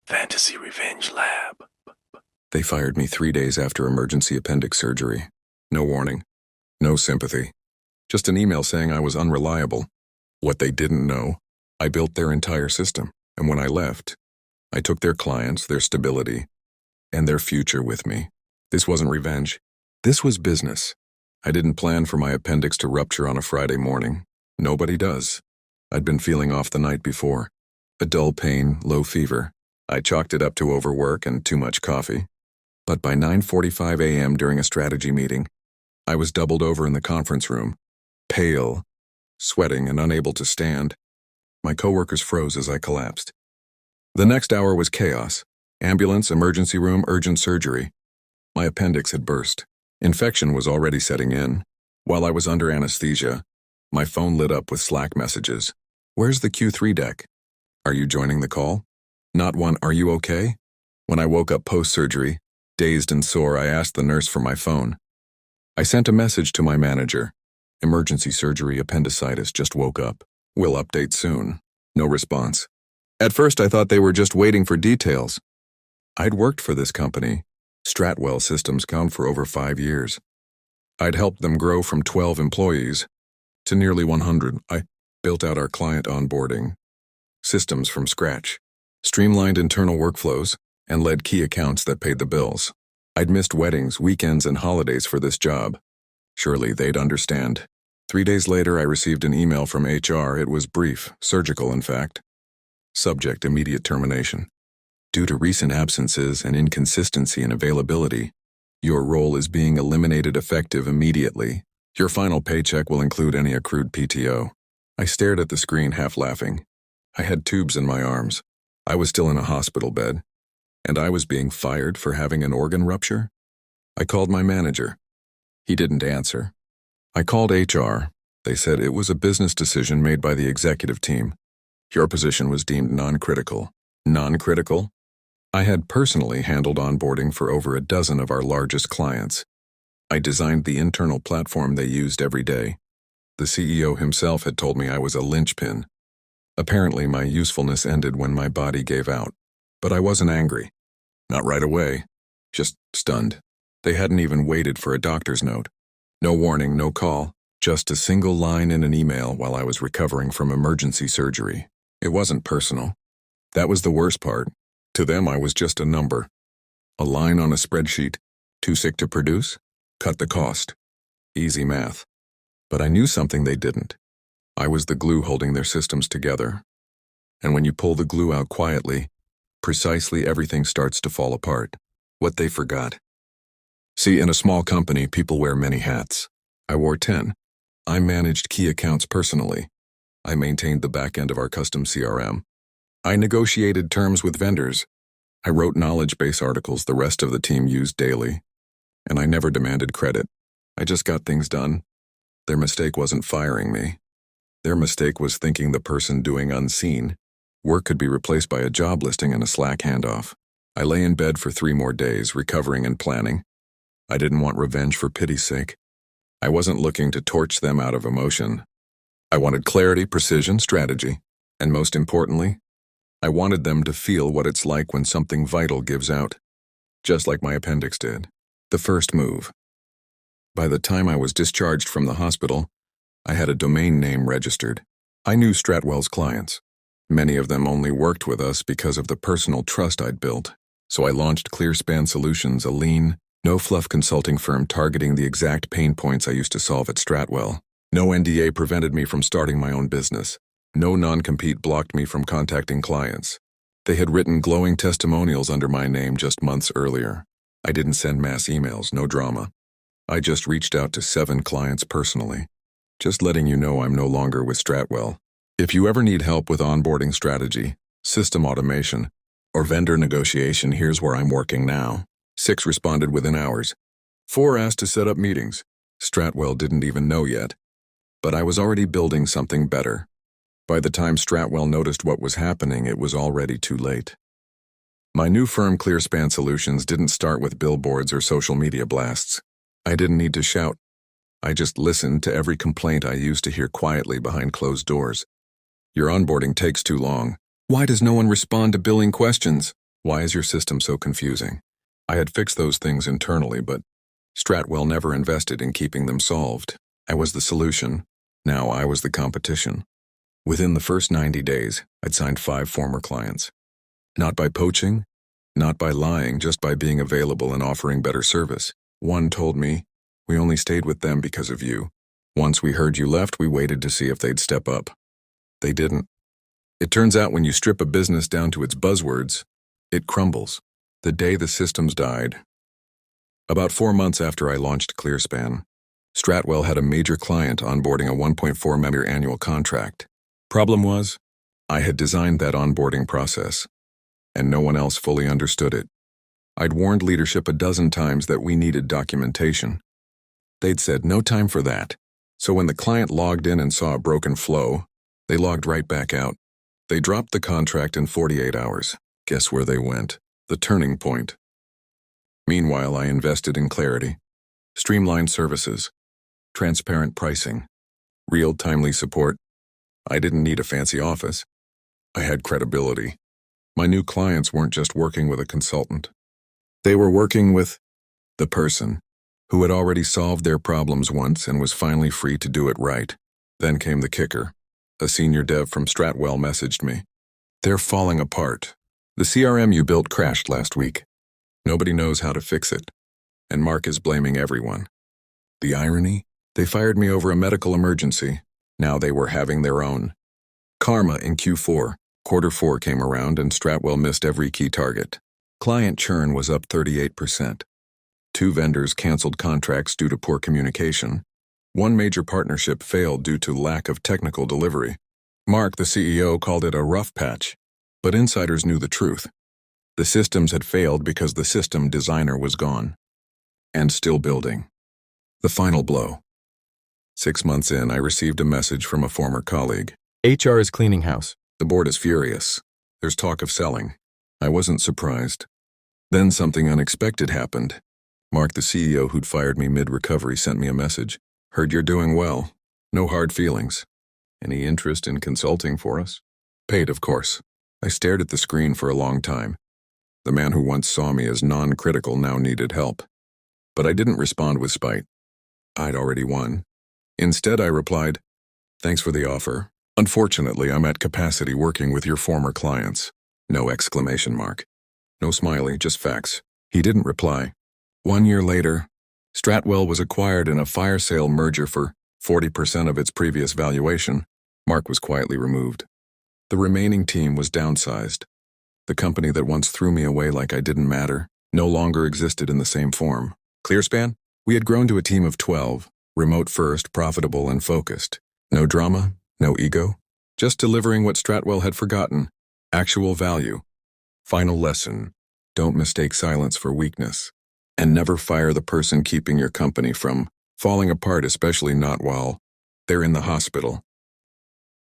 Fantasy Revenge Lab. They fired me 3 days after emergency appendix surgery. No warning. No sympathy. Just an email saying I was unreliable. What they didn't know, I built their entire system, and when I left, I took their clients, their stability, and their future with me. This wasn't revenge. This was business. I didn't plan for my appendix to rupture on a Friday morning. Nobody does. I'd been feeling off the night before. A dull pain, low fever. I chalked it up to overwork and too much coffee. But by 9:45 a.m. during a strategy meeting, I was doubled over in the conference room, pale, sweating, and unable to stand. My coworkers froze as I collapsed. The next hour was chaos. Ambulance, emergency room, urgent surgery. My appendix had burst. Infection was already setting in. While I was under anesthesia, my phone lit up with Slack messages. "Where's the Q3 deck? Are you joining the call?" Not one, "Are you okay?" When I woke up post-surgery, dazed and sore, I asked the nurse for my phone. I sent a message to my manager. "Emergency surgery, appendicitis, just woke up. Will update soon." No response. At first I thought they were just waiting for details. I'd worked for this company. Stratwell Systems count for over 5 years. I'd helped them grow from 12 employees to nearly 100. I built out our client onboarding systems from scratch, streamlined internal workflows, and led key accounts that paid the bills. I'd missed weddings, weekends, and holidays for this job. Surely they'd understand. 3 days later, I received an email from HR. It was brief, surgical in fact. Subject: immediate termination. Due to recent absences and inconsistency in availability, your role is being eliminated effective immediately. Your final paycheck will include any accrued PTO. I stared at the screen, half laughing. I had tubes in my arms. I was still in a hospital bed, and I was being fired for having an organ rupture? I called my manager. He didn't answer. I called HR. They said it was a business decision made by the executive team. Your position was deemed non-critical. Non-critical? I had personally handled onboarding for over a dozen of our largest clients. I designed the internal platform they used every day. The CEO himself had told me I was a linchpin. Apparently, my usefulness ended when my body gave out. But I wasn't angry. Not right away. Just stunned. They hadn't even waited for a doctor's note. No warning, no call. Just a single line in an email while I was recovering from emergency surgery. It wasn't personal. That was the worst part. To them, I was just a number. A line on a spreadsheet. Too sick to produce? Cut the cost. Easy math. But I knew something they didn't. I was the glue holding their systems together. And when you pull the glue out quietly, precisely everything starts to fall apart. What they forgot. See, in a small company, people wear many hats. I wore 10. I managed key accounts personally. I maintained the back end of our custom CRM. I negotiated terms with vendors. I wrote knowledge base articles the rest of the team used daily. And I never demanded credit. I just got things done. Their mistake wasn't firing me. Their mistake was thinking the person doing unseen work could be replaced by a job listing and a Slack handoff. I lay in bed for 3 more days, recovering and planning. I didn't want revenge for pity's sake. I wasn't looking to torch them out of emotion. I wanted clarity, precision, strategy, and most importantly, I wanted them to feel what it's like when something vital gives out, just like my appendix did. The first move. By the time I was discharged from the hospital, I had a domain name registered. I knew Stratwell's clients. Many of them only worked with us because of the personal trust I'd built. So I launched ClearSpan Solutions, a lean, no-fluff consulting firm targeting the exact pain points I used to solve at Stratwell. No NDA prevented me from starting my own business. No non-compete blocked me from contacting clients. They had written glowing testimonials under my name just months earlier. I didn't send mass emails, no drama. I just reached out to 7 clients personally. Just letting you know I'm no longer with Stratwell. If you ever need help with onboarding strategy, system automation, or vendor negotiation, here's where I'm working now. 6 responded within hours. 4 asked to set up meetings. Stratwell didn't even know yet. But I was already building something better. By the time Stratwell noticed what was happening, it was already too late. My new firm, ClearSpan Solutions, didn't start with billboards or social media blasts. I didn't need to shout. I just listened to every complaint I used to hear quietly behind closed doors. "Your onboarding takes too long. Why does no one respond to billing questions? Why is your system so confusing? I had fixed those things internally, but Stratwell never invested in keeping them solved. I was the solution. Now I was the competition. Within the first 90 days, I'd signed 5 former clients. Not by poaching, not by lying, just by being available and offering better service. One told me, "We only stayed with them because of you. Once we heard you left, we waited to see if they'd step up." They didn't. It turns out when you strip a business down to its buzzwords, it crumbles. The day the systems died. About 4 months after I launched ClearSpan, Stratwell had a major client onboarding a 1.4 million annual contract. Problem was, I had designed that onboarding process, and no one else fully understood it. I'd warned leadership a dozen times that we needed documentation. They'd said no time for that. So when the client logged in and saw a broken flow, they logged right back out. They dropped the contract in 48 hours. Guess where they went? The turning point. Meanwhile, I invested in clarity, streamlined services, transparent pricing, real timely support. I didn't need a fancy office. I had credibility. My new clients weren't just working with a consultant. They were working with the person who had already solved their problems once and was finally free to do it right. Then came the kicker. A senior dev from Stratwell messaged me. "They're falling apart. The CRM you built crashed last week. Nobody knows how to fix it. And Mark is blaming everyone." The irony? They fired me over a medical emergency. Now they were having their own karma in Q4. Quarter 4 came around and Stratwell missed every key target. Client churn was up 38%. 2 vendors canceled contracts due to poor communication. 1 major partnership failed due to lack of technical delivery. Mark, the CEO, called it a rough patch, but insiders knew the truth. The systems had failed because the system designer was gone. And still building. The final blow. 6 months in, I received a message from a former colleague. "HR is cleaning house. The board is furious. There's talk of selling." I wasn't surprised. Then something unexpected happened. Mark, the CEO who'd fired me mid-recovery, sent me a message. "Heard you're doing well. No hard feelings. Any interest in consulting for us?" Paid, of course. I stared at the screen for a long time. The man who once saw me as non-critical now needed help. But I didn't respond with spite. I'd already won. Instead, I replied, "Thanks for the offer. Unfortunately, I'm at capacity working with your former clients." No exclamation mark. No smiley, just facts. He didn't reply. 1 year later, Stratwell was acquired in a fire sale merger for 40% of its previous valuation. Mark was quietly removed. The remaining team was downsized. The company that once threw me away like I didn't matter no longer existed in the same form. ClearSpan? We had grown to a team of 12, remote first, profitable, and focused. No drama, no ego, just delivering what Stratwell had forgotten. Actual value. Final lesson. Don't mistake silence for weakness. And never fire the person keeping your company from falling apart, especially not while they're in the hospital.